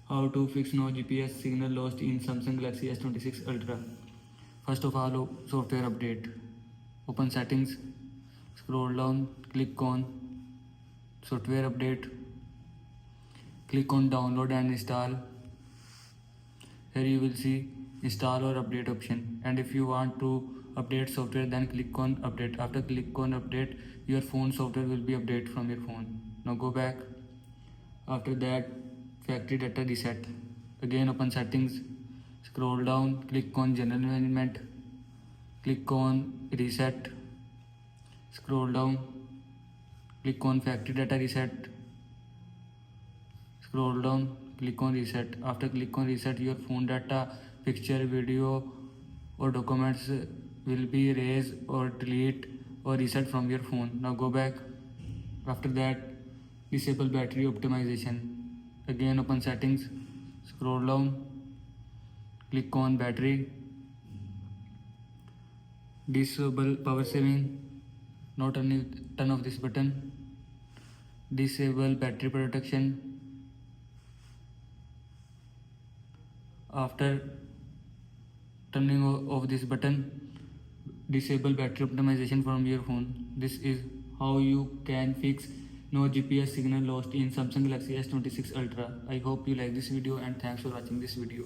How to fix no GPS signal lost in Samsung Galaxy S26 Ultra. First of all, software update. Open settings, scroll down, click on software update, click on download and install. Here you will see install or update option, and if you want to update software, then click on update. After click on update, your phone software will be updated from your phone. Now go back. After that, factory data reset. Again open settings, scroll down, click on general management, click on reset, scroll down, click on factory data reset, scroll down, click on reset. After click on reset, your phone data, picture, video or documents will be erased or delete or reset from your phone. Now go back. After that, disable battery optimization. Again open settings, scroll down, click on battery, disable power saving. Now turn off this button, disable battery protection. After turning off this button, disable battery optimization from your phone. This is how you can fix no GPS signal lost in Samsung Galaxy S26 Ultra. I hope you like this video and thanks for watching this video.